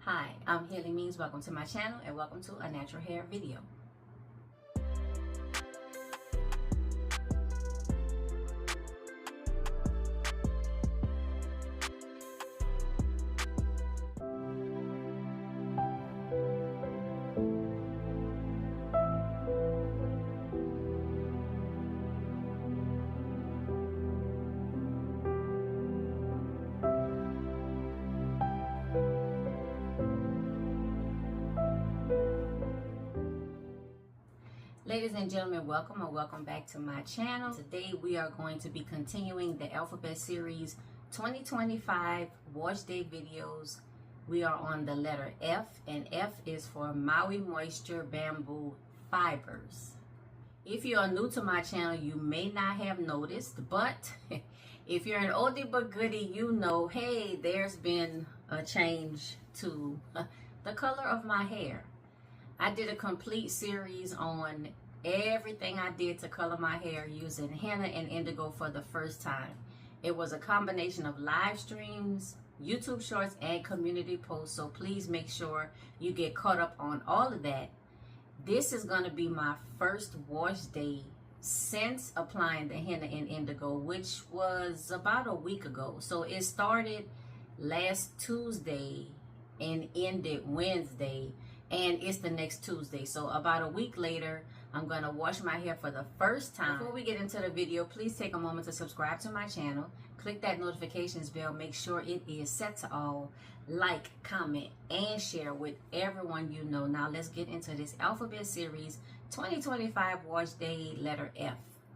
Hi, I'm Healing Means. Welcome to my channel and welcome to a natural hair video. Ladies and gentlemen, welcome or welcome back to my channel. Today we are going to be continuing the Alphabet Series 2025 Wash Day videos. We are on the letter F, and F is for Maui Moisture Bamboo Fibers. If you are new to my channel, you may not have noticed, but if you're an oldie but goodie, you know, hey, there's been a change to the color of my hair. I did a complete series on everything I did to color my hair using henna and indigo for the first time. It was a combination of live streams, YouTube shorts, and community posts, so please make sure you get caught up on all of that. This is going to be my first wash day since applying the henna and indigo, which was about a week ago. So it started last Tuesday and ended Wednesday, and it's the next Tuesday. So about a week later, I'm gonna wash my hair for the first time. Before we get into the video, please take a moment to subscribe to my channel. Click that notifications bell. Make sure it is set to all. Like, comment, and share with everyone you know. Now let's get into this Alphabet Series 2025 Wash Day letter F.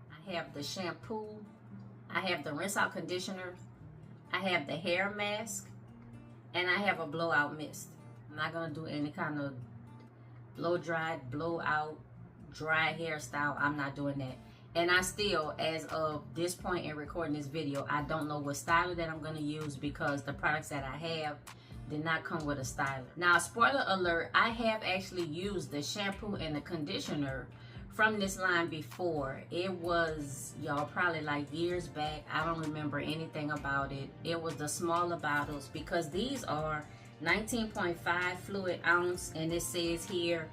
I have the shampoo. I have the rinse out conditioner. I have the hair mask. And I have a blowout mist. I'm not going to do any kind of blow dry, blow out, dry hairstyle. I'm not doing that. And I still, as of this point in recording this video, I don't know what styler that I'm going to use because the products that I have did not come with a styler. Now, spoiler alert, I have actually used the shampoo and the conditioner from this line before. It was, y'all, probably like years back. I don't remember anything about it. It was the smaller bottles because these are 19.5 fluid ounce, and it says here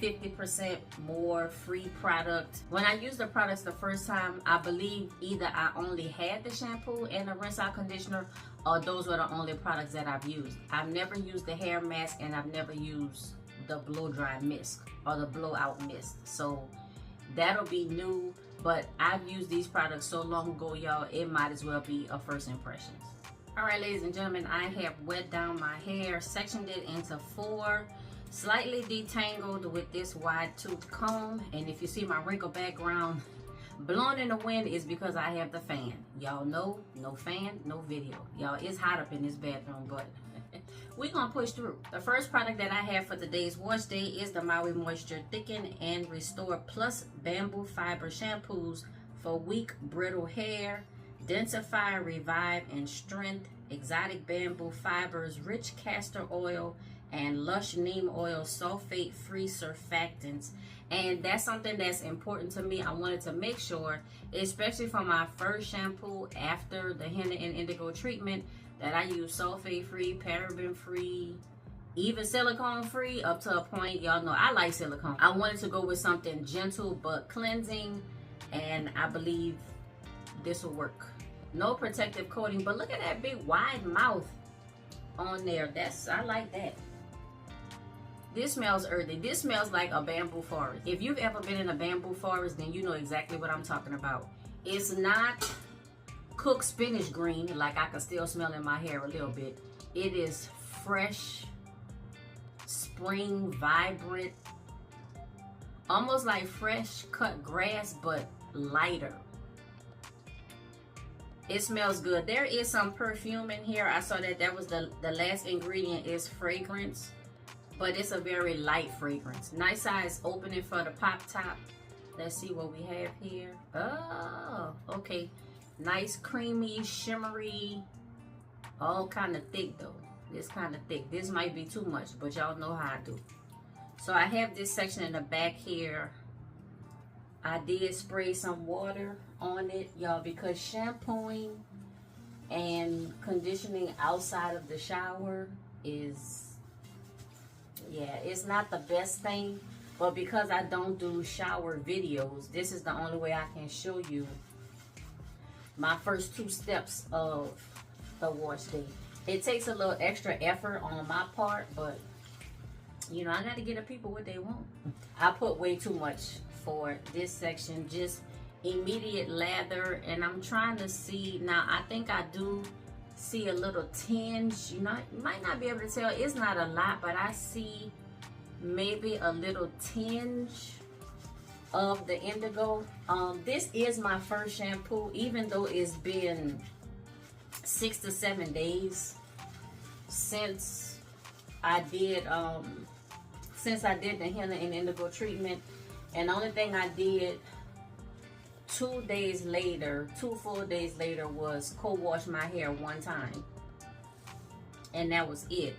50% more free product. When I used the products the first time, I believe either I only had the shampoo and the rinse out conditioner, or those were the only products that I've used. I've never used the hair mask, and I've never used the blow dry mist or the blowout mist. So that'll be new, but I've used these products so long ago, y'all, it might as well be a first impressions. All right, ladies and gentlemen, I have wet down my hair, sectioned it into 4, slightly detangled with this wide tooth comb. And if you see my wrinkle background blowing in the wind, is because I have the fan. Y'all know, no fan, no video. Y'all, it's hot up in this bathroom, but we're gonna push through. The first product that I have for today's wash day is the Maui Moisture Thicken and Restore Plus Bamboo Fiber Shampoos for weak, brittle hair. Densify, revive, and strength. Exotic bamboo fibers, rich castor oil, and lush neem oil, sulfate-free surfactants. And that's something that's important to me. I wanted to make sure, especially for my first shampoo after the henna and indigo treatment, that I use sulfate-free, paraben-free, even silicone-free up to a point. Y'all know I like silicone. I wanted to go with something gentle but cleansing, and I believe this will work. No protective coating, but look at that big wide mouth on there. I like that. This smells earthy. This smells like a bamboo forest. If you've ever been in a bamboo forest, then you know exactly what I'm talking about. It's not cooked spinach green, like I can still smell in my hair a little bit. It is fresh, spring, vibrant, almost like fresh cut grass, but lighter. It smells good. There is some perfume in here. I saw that was the last ingredient is fragrance, but it's a very light fragrance. Nice size opening for the pop top. Let's see what we have here. Oh, okay. Nice creamy, shimmery, all kind of thick though. This kind of thick. This might be too much, but y'all know how I do. So I have this section in the back here. I did spray some water on it, y'all, because shampooing and conditioning outside of the shower is Yeah, it's not the best thing, but because I don't do shower videos, this is the only way I can show you my first 2 steps of the wash day. It takes a little extra effort on my part, but you know, I gotta get the people what they want. I put way too much for this section, just immediate lather, and I'm trying to see now. I think I do see a little tinge. You know, you might not be able to tell. It's not a lot, but I see maybe a little tinge of the indigo. This is my first shampoo, even though it's been 6 to 7 days since I did the henna and indigo treatment. And the only thing I did 2 days later, 2 full days later, was co-wash my hair 1 time, and that was it.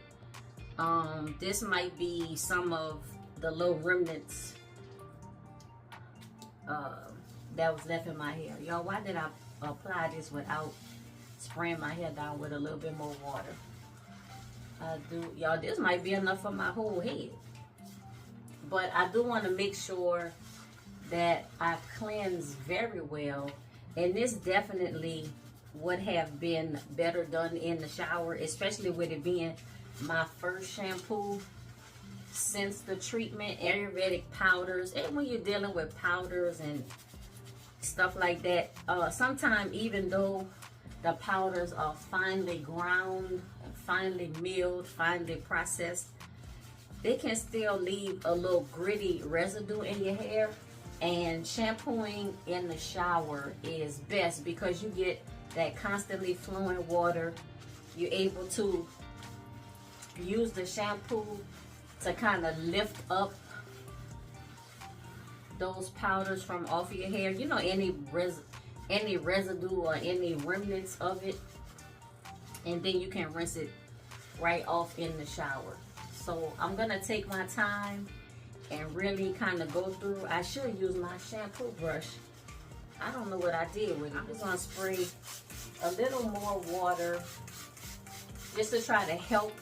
This might be some of the little remnants that was left in my hair. Y'all, why did I apply this without spraying my hair down with a little bit more water? Y'all, this might be enough for my whole head, but I do want to make sure that I cleanse very well, and this definitely would have been better done in the shower, especially with it being my first shampoo since the treatment. Ayurvedic powders, and when you're dealing with powders and stuff like that, sometimes even though the powders are finely ground, finely milled, finely processed, they can still leave a little gritty residue in your hair. And shampooing in the shower is best because you get that constantly flowing water. You're able to use the shampoo to kind of lift up those powders from off your hair. You know, any residue or any remnants of it. And then you can rinse it right off in the shower. So I'm going to take my time and really kind of go through. I should use my shampoo brush. I don't know what I did with it. I'm just going to spray a little more water just to try to help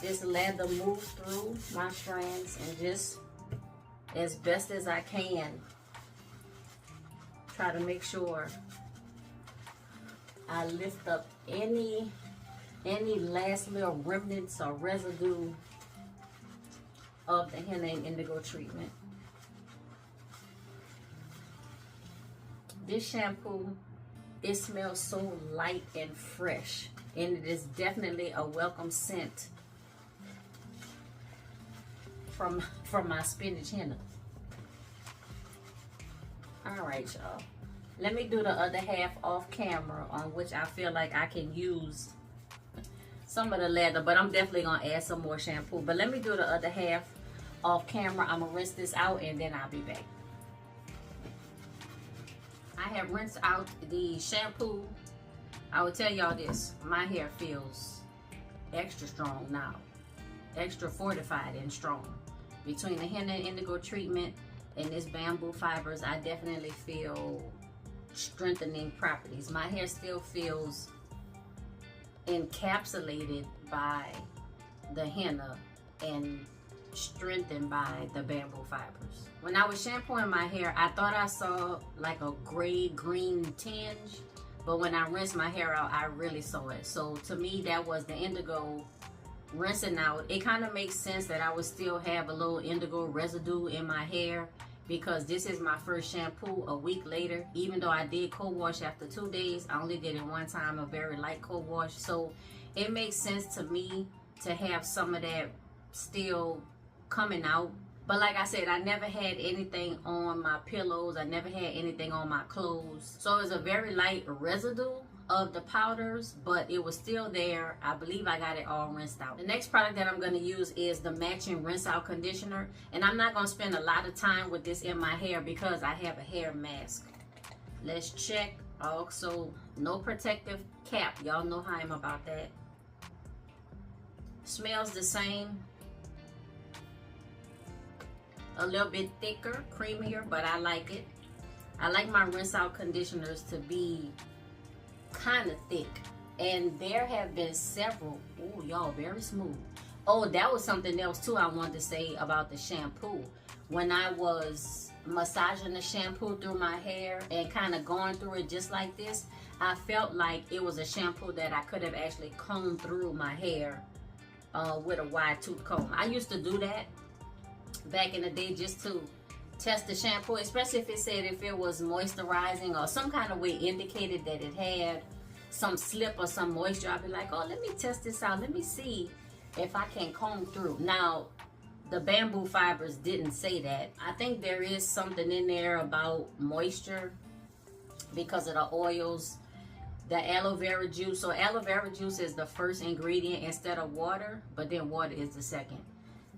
this lather move through my strands, and just as best as I can try to make sure I lift up any last little remnants or residue of the henna and indigo treatment. This shampoo, it smells so light and fresh, and it is definitely a welcome scent from my spinach henna. All right, y'all. Let me do the other half off camera, on which I feel like I can use some of the lather, but I'm definitely gonna add some more shampoo. But let me do the other half off camera. I'm gonna rinse this out and then I'll be back. I have rinsed out the shampoo. I will tell y'all this, my hair feels extra strong now, extra fortified and strong. Between the henna and indigo treatment and this bamboo fibers, I definitely feel strengthening properties. My hair still feels encapsulated by the henna and strengthened by the bamboo fibers. When I was shampooing my hair, I thought I saw like a gray green tinge, but when I rinsed my hair out, I really saw it. So to me, that was the indigo rinsing out. It kind of makes sense that I would still have a little indigo residue in my hair, because this is my first shampoo a week later. Even though I did co-wash after 2 days, I only did it 1 time, a very light co-wash. So it makes sense to me to have some of that still coming out. But like I said, I never had anything on my pillows. I never had anything on my clothes. So it was a very light residue of the powders, but it was still there. I believe I got it all rinsed out. The next product that I'm going to use is the matching rinse out conditioner, and I'm not going to spend a lot of time with this in my hair because I have a hair mask. Let's check. Also, no protective cap. Y'all know how I'm about that. Smells the same. A little bit thicker, creamier, but I like it. I like my rinse out conditioners to be kind of thick, and there have been several. Oh, y'all, very smooth. Oh, that was something else too I wanted to say about the shampoo. When I was massaging the shampoo through my hair and kind of going through it just like this, I felt like it was a shampoo that I could have actually combed through my hair with a wide tooth comb. I used to do that back in the day just to test the shampoo, especially if it said if it was moisturizing or some kind of way indicated that it had some slip or some moisture. I'd be like, oh, let me test this out. Let me see if I can comb through. Now, the bamboo fibers didn't say that. I think there is something in there about moisture because of the oils, the aloe vera juice. So aloe vera juice is the first ingredient instead of water, but then water is the second.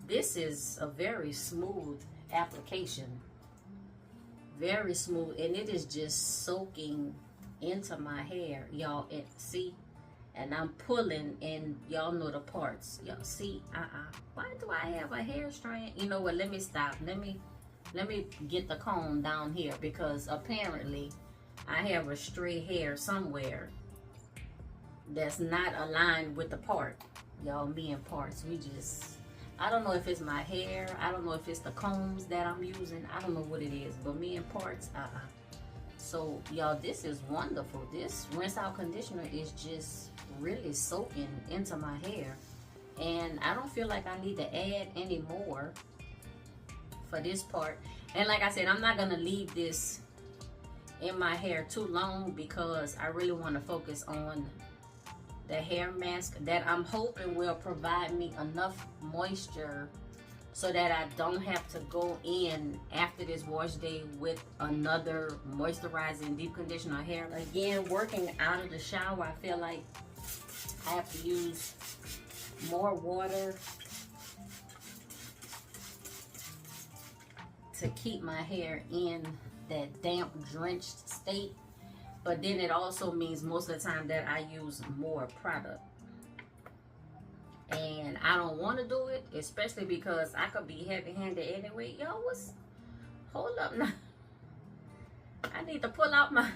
This is a very smooth application. Very smooth, and it is just soaking into my hair, y'all. See? And I'm pulling, and y'all know the parts. Y'all see? Why do I have a hair strand? You know what? Let me stop. Let me get the comb down here, because apparently I have a stray hair somewhere that's not aligned with the part. Y'all, me and parts, we just, I don't know if it's my hair. I don't know if it's the combs that I'm using. I don't know what it is, but me and parts, So y'all, this is wonderful. This rinse out conditioner is just really soaking into my hair, and I don't feel like I need to add any more for this part. And like I said, I'm not gonna leave this in my hair too long because I really want to focus on the hair mask that I'm hoping will provide me enough moisture so that I don't have to go in after this wash day with another moisturizing deep conditioner hair. Again, working out of the shower, I feel like I have to use more water to keep my hair in that damp, drenched state. But then it also means most of the time that I use more product. And I don't want to do it, especially because I could be heavy-handed anyway. Yo, hold up now. I need to pull out my,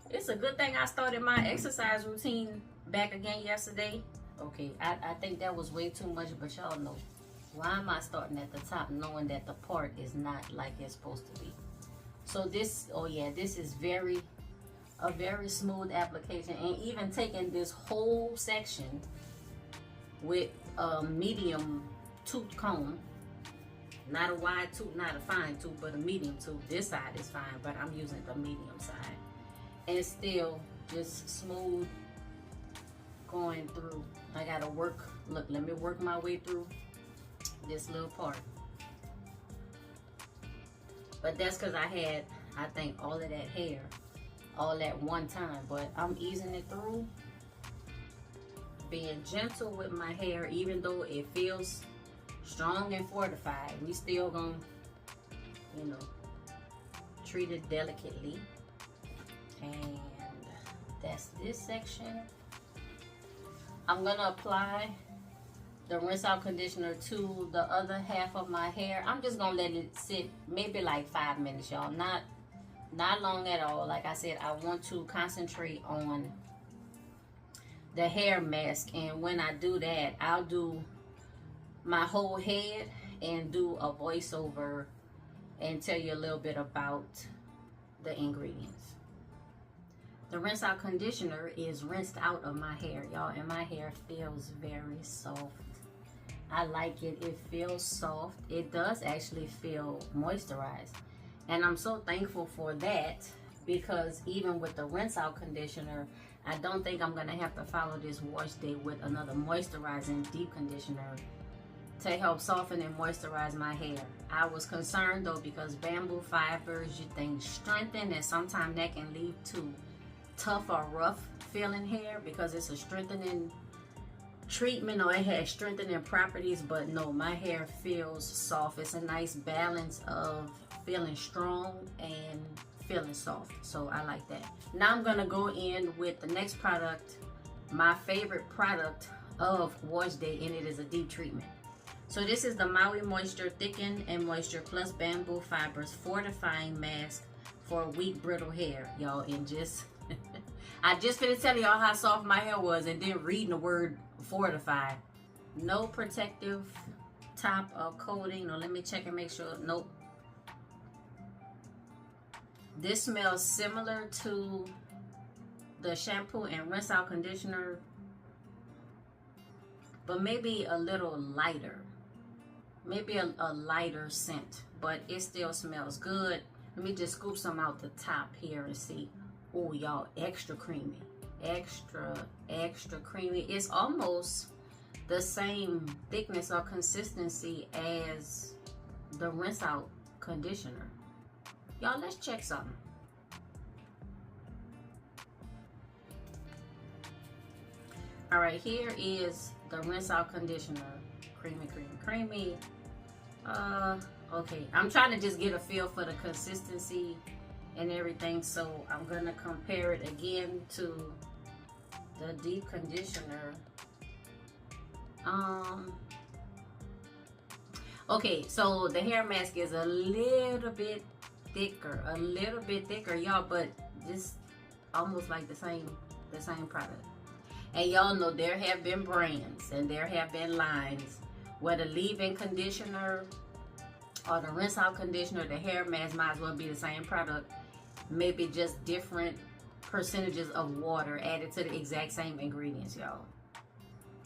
it's a good thing I started my exercise routine back again yesterday. Okay, I think that was way too much, but y'all know. Why am I starting at the top knowing that the part is not like it's supposed to be? So this, oh yeah, this is a very smooth application. And even taking this whole section with a medium tooth comb, not a wide tooth, not a fine tooth, but a medium tooth. This side is fine, but I'm using the medium side. And it's still just smooth going through. I gotta work, look, let me work my way through this little part. But that's because I had, I think, all of that hair all at one time. But I'm easing it through, being gentle with my hair. Even though it feels strong and fortified, we still gonna, you know, treat it delicately. And that's this section. I'm gonna apply the rinse out conditioner to the other half of my hair. I'm just gonna let it sit maybe like 5 minutes, y'all. Not long at all. Like I said, I want to concentrate on the hair mask, and when I do that, I'll do my whole head and do a voiceover and tell you a little bit about the ingredients. The rinse out conditioner is rinsed out of my hair, y'all, and my hair feels very soft. I like it. It feels soft. It does actually feel moisturized, and I'm so thankful for that, because even with the rinse out conditioner, I don't think I'm gonna have to follow this wash day with another moisturizing deep conditioner to help soften and moisturize my hair. I was concerned though, because bamboo fibers, you think strengthen, and sometimes that can lead to tough or rough feeling hair because it's a strengthening treatment, or it has strengthening properties. But no, my hair feels soft. It's a nice balance of feeling strong and feeling soft, so I like that. Now I'm gonna go in with the next product, my favorite product of wash day, and it is a deep treatment. So this is the Maui Moisture Thicken and Moisture Plus Bamboo Fibers Fortifying Mask for weak brittle hair, y'all. And just I just finished telling y'all how soft my hair was, and then reading the word fortified No protective top or coating. No, let me check and make sure. Nope. This smells similar to the shampoo and rinse out conditioner, but maybe a little lighter. Maybe a lighter scent, but it still smells good. Let me just scoop some out the top here and see. Oh, y'all, extra creamy. Extra creamy. It's almost the same thickness or consistency as the rinse out conditioner. Y'all, let's check something. All right, here is the rinse out conditioner. Creamy. Okay, I'm trying to just get a feel for the consistency and everything, so I'm gonna compare it again to the deep conditioner. Okay, so the hair mask is a little bit thicker, y'all, but this almost like the same product. And y'all know there have been brands and there have been lines where the leave-in conditioner or the rinse out conditioner, the hair mask might as well be the same product, maybe just different percentages of water added to the exact same ingredients, y'all.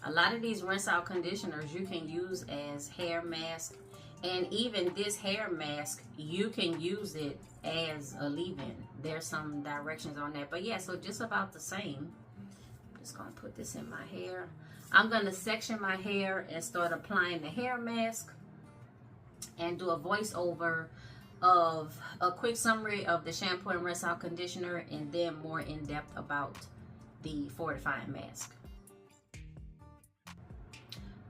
A lot of these rinse out conditioners you can use as hair mask, and even this hair mask you can use it as a leave-in. There's some directions on that, but yeah, so just about the same. I'm just gonna put this in my hair. I'm gonna section my hair and start applying the hair mask and do a voiceover of a quick summary of the shampoo and rinse out conditioner, and then more in depth about the fortifying mask.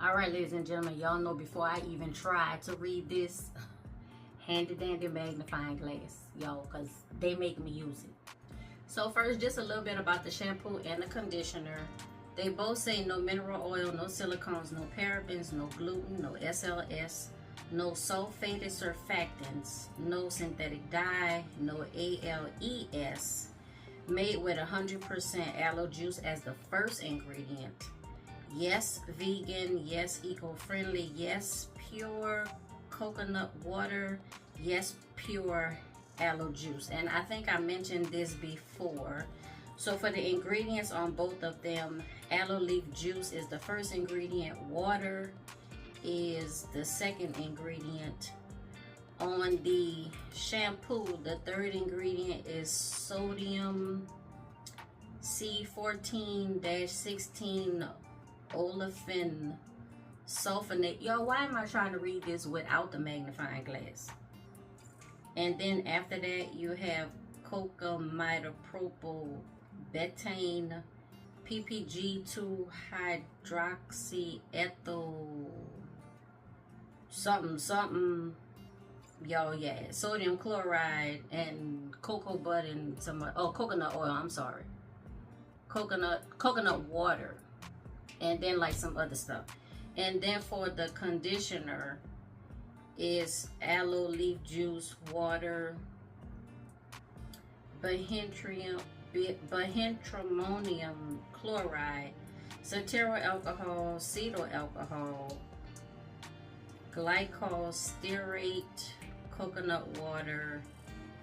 All right, ladies and gentlemen, y'all know before I even try to read this, handy dandy magnifying glass, y'all, because they make me use it. So first, just a little bit about the shampoo and the conditioner. They both say no mineral oil, no silicones, no parabens, no gluten, no SLS, no sulfated surfactants, no synthetic dye, no ALES, made with 100% aloe juice as the first ingredient. Yes, vegan. Yes, eco-friendly. Yes, pure coconut water. Yes, pure aloe juice. And I think I mentioned this before. So for the ingredients on both of them, aloe leaf juice is the first ingredient. Water is the second ingredient. On the shampoo, the third ingredient is sodium C14-16 olefin sulfonate. Y'all, why am I trying to read this without the magnifying glass? And then after that, you have cocamidopropylbetaine, PPG 2-hydroxyethyl something. Y'all, yeah, sodium chloride and cocoa butter and some, oh, coconut oil, I'm sorry. Coconut water. And then like some other stuff. And then for the conditioner is aloe leaf juice, water, bihydramonium chloride, cetyl alcohol, cetyl alcohol, glycol stearate, coconut water,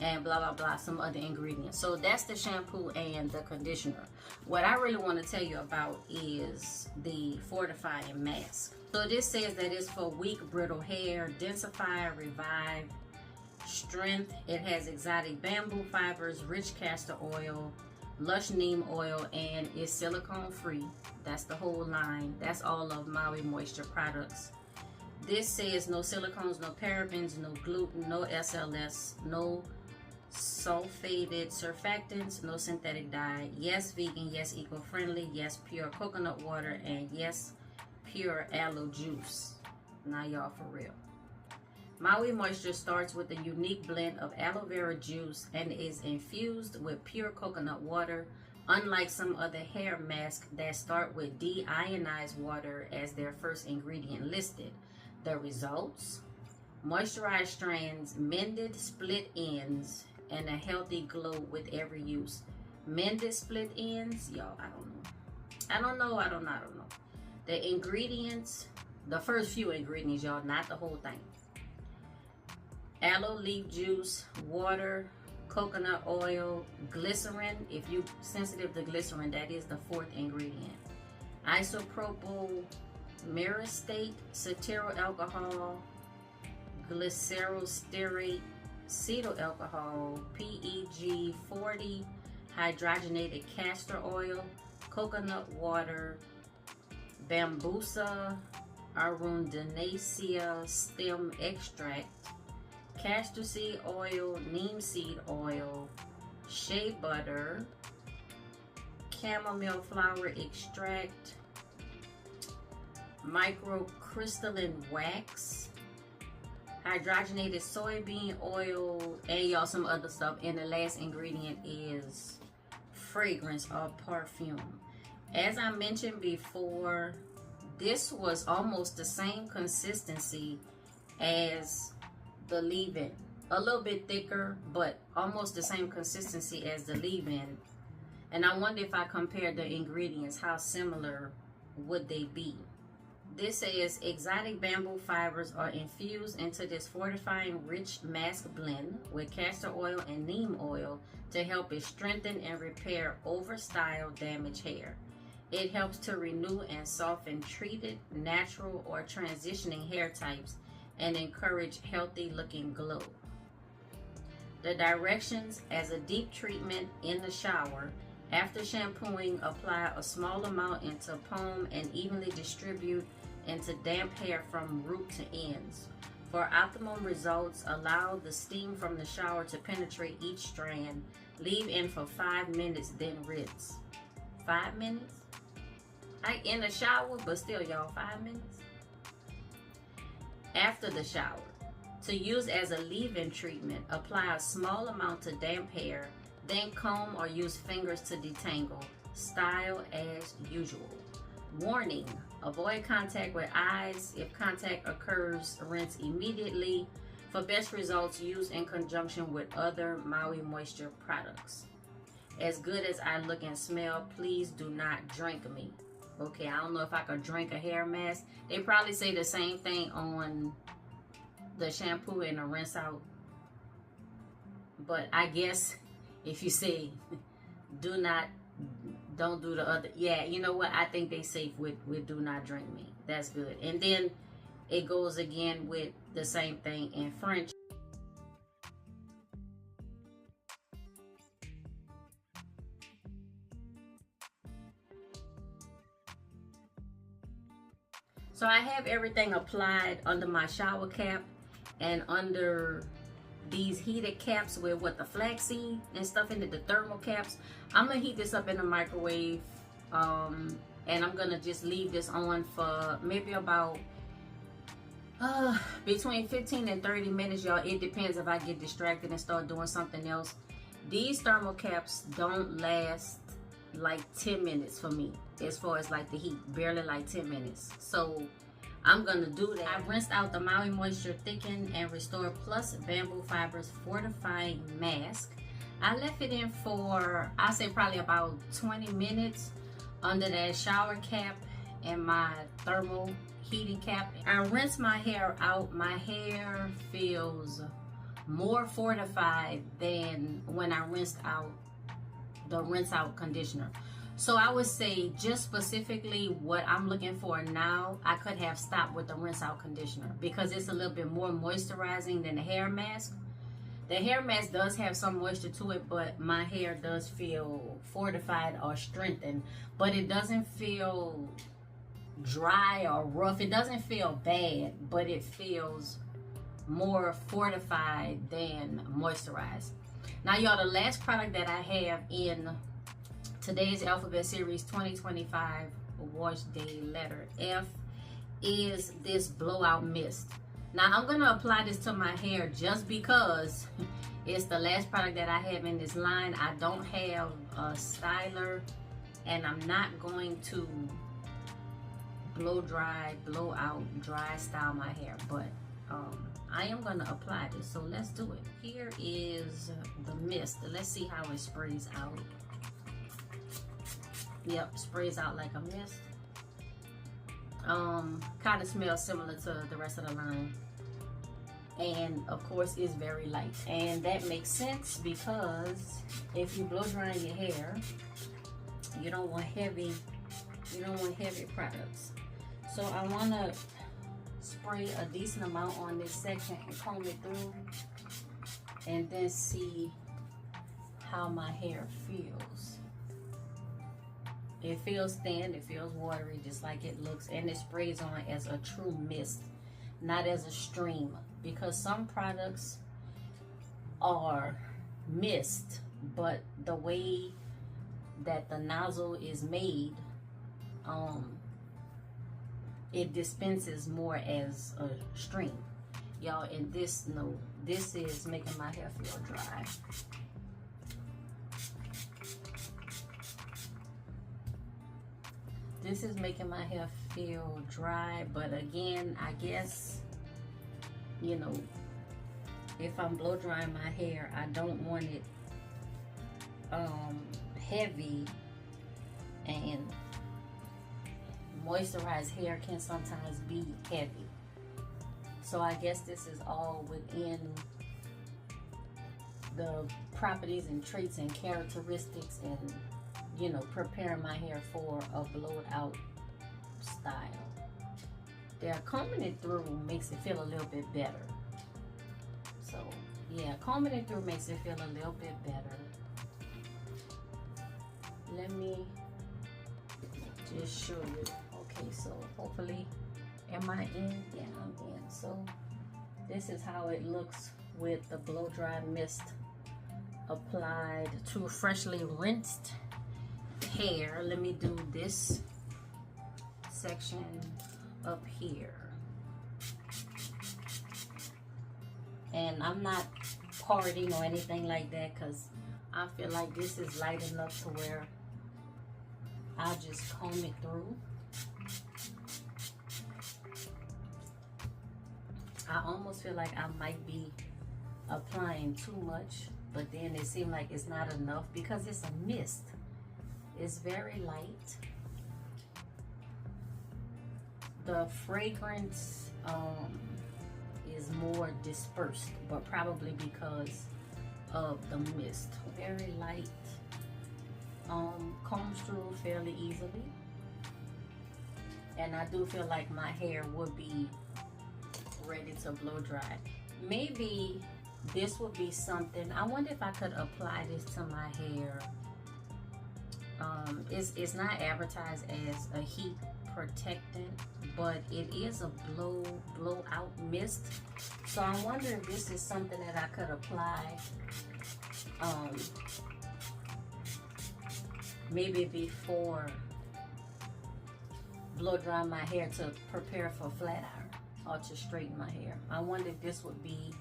and blah blah blah, some other ingredients. So that's the shampoo and the conditioner. What I really want to tell you about is the fortifying mask. So this says that it's for weak, brittle hair, densify, revive, strength. It has exotic bamboo fibers, rich castor oil, lush neem oil, and is silicone free. That's the whole line. That's all of Maui Moisture products. This says no silicones, no parabens, no gluten, no SLS, no sulfated surfactants, no synthetic dye. Yes, vegan. Yes, eco-friendly. Yes, pure coconut water. And yes, pure aloe juice. Now y'all, for real. Maui Moisture starts with a unique blend of aloe vera juice and is infused with pure coconut water, unlike some other hair masks that start with deionized water as their first ingredient listed. The results? Moisturized strands, mended split ends, and a healthy glow with every use. Mended split ends? Y'all, I don't know. The ingredients, the first few ingredients, y'all, not the whole thing. Aloe leaf juice, water, coconut oil, glycerin. If you're sensitive to glycerin, that is the fourth ingredient. Isopropyl myristate, cetyl alcohol, glycerosterate, cetyl alcohol, PEG 40, hydrogenated castor oil, coconut water, Bambusa arundinacea stem extract, castor seed oil, neem seed oil, shea butter, chamomile flower extract, microcrystalline wax, hydrogenated soybean oil, and y'all some other stuff. And the last ingredient is fragrance or perfume. As I mentioned before, this was almost the same consistency as the leave-in. A little bit thicker, but almost the same consistency as the leave-in. And I wonder if I compare the ingredients, how similar would they be? This says exotic bamboo fibers are infused into this fortifying rich mask blend with castor oil and neem oil to help it strengthen and repair over-styled damaged hair. It helps to renew and soften treated, natural, or transitioning hair types and encourage healthy looking glow. The directions: as a deep treatment in the shower. After shampooing, apply a small amount into palm and evenly distribute into damp hair from root to ends. For optimum results, allow the steam from the shower to penetrate each strand. Leave in for 5 minutes, then rinse. 5 minutes? In the shower, but still, y'all, 5 minutes. After the shower, to use as a leave-in treatment, apply a small amount to damp hair, then comb or use fingers to detangle. Style as usual. Warning: avoid contact with eyes. If contact occurs, rinse immediately. For best results, use in conjunction with other Maui Moisture products. As good as I look and smell, please do not drink me. Okay, I don't know if I could drink a hair mask. They probably say the same thing on the shampoo and the rinse out. But I guess if you say don't do the other, yeah, you know what? I think they safe with do not drink me. That's good. And then it goes again with the same thing in French. So I have everything applied under my shower cap and under these heated caps with what the flaxseed and stuff in it, the thermal caps. I'm gonna heat this up in the microwave, and I'm gonna just leave this on for maybe about between 15 and 30 minutes, y'all. It depends if I get distracted and start doing something else. These thermal caps don't last like 10 minutes for me, as far as like the heat, barely like 10 minutes. So I'm gonna do that. I rinsed out the Maui Moisture Thicken and Restore Plus Bamboo Fibers Fortifying Mask. I left it in for, I say probably about 20 minutes under that shower cap and my thermal heating cap. I rinsed my hair out. My hair feels more fortified than when I rinsed out the rinse out conditioner. So I would say just specifically what I'm looking for now, I could have stopped with the rinse out conditioner because it's a little bit more moisturizing than the hair mask. The hair mask does have some moisture to it, but my hair does feel fortified or strengthened, but it doesn't feel dry or rough. It doesn't feel bad, but it feels more fortified than moisturized. Now, y'all, the last product that I have in today's Alphabet Series 2025 Wash Day letter F is this blowout mist. Now, I'm going to apply this to my hair just because it's the last product that I have in this line. I don't have a styler, and I'm not going to blow out, dry style my hair, but I am going to apply this, so let's do it. Here is the mist. Let's see how it sprays out. Yep, sprays out like a mist. Kind of smells similar to the rest of the line, and of course is very light. And that makes sense because if you blow drying your hair, you don't want heavy products. So I want to spray a decent amount on this section and comb it through, and then see how my hair feels. It feels thin, it feels watery, just like it looks, and it sprays on as a true mist, not as a stream, because some products are mist, but the way that the nozzle is made, it dispenses more as a stream, y'all. And this is making my hair feel dry. This is making my hair feel dry, but again, I guess, you know, if I'm blow drying my hair, I don't want it heavy, and moisturized hair can sometimes be heavy. So I guess this is all within the properties and traits and characteristics, and you know, preparing my hair for a blowed out style. There, combing it through makes it feel a little bit better. So yeah, combing it through makes it feel a little bit better. Let me just show you. Okay, so hopefully, am I in? Yeah, I'm in. So this is how it looks with the blow dry mist applied to freshly rinsed hair. Let me do this section up here, and I'm not parting or anything like that, because I feel like this is light enough to where I'll just comb it through. I almost feel like I might be applying too much, but then it seems like it's not enough because it's a mist. It's very light. The fragrance is more dispersed, but probably because of the mist. Very light. Combs through fairly easily, and I do feel like my hair would be ready to blow dry. Maybe this would be something. I wonder if I could apply this to my hair. It's not advertised as a heat protectant, but it is a blow out mist. So I wonder if this is something that I could apply maybe before blow dry my hair to prepare for flat iron or to straighten my hair. I wonder if this would be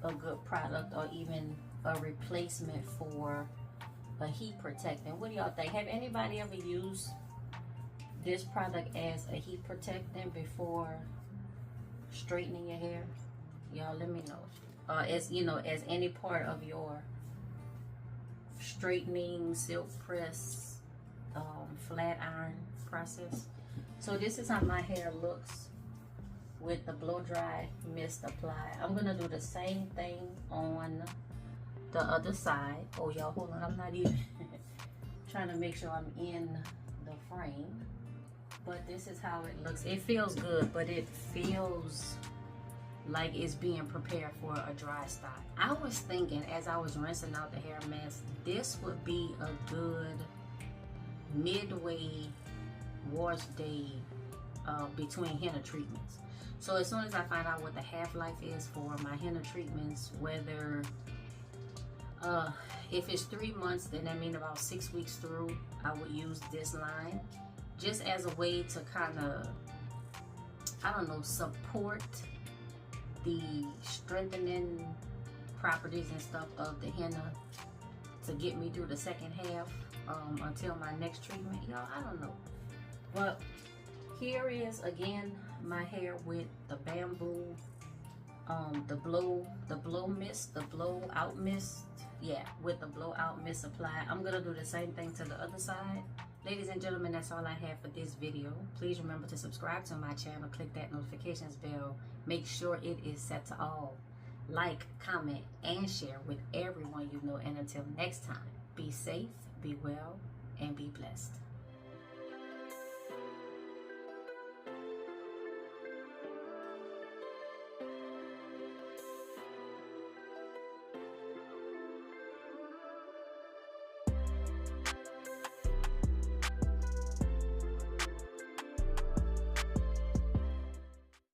a good product, or even a replacement for a heat protectant. What do y'all think? Have anybody ever used this product as a heat protectant before straightening your hair? Y'all let me know. As you know, as any part of your straightening, silk press, flat iron process. So this is how my hair looks with the blow dry mist applied. I'm gonna do the same thing on the other side. Oh y'all, hold on, I'm not even trying to make sure I'm in the frame. But this is how it looks. It feels good, but it feels like it's being prepared for a dry style. I was thinking as I was rinsing out the hair mask, this would be a good midway wash day between henna treatments. So as soon as I find out what the half-life is for my henna treatments, whether if it's 3 months, then that means about 6 weeks through, I would use this line just as a way to kind of, I don't know, support the strengthening properties and stuff of the henna to get me through the second half until my next treatment. Y'all, I don't know. But here is again my hair with the bamboo, the blow mist, the blow out mist. Yeah, with the blow out mist applied. I'm gonna do the same thing to the other side, Ladies and gentlemen, that's all I have for this video. Please remember to subscribe to my channel. Click that notifications bell. Make sure it is set to all. Like, comment, and share with everyone you know. And until next time, be safe, be well, and be blessed.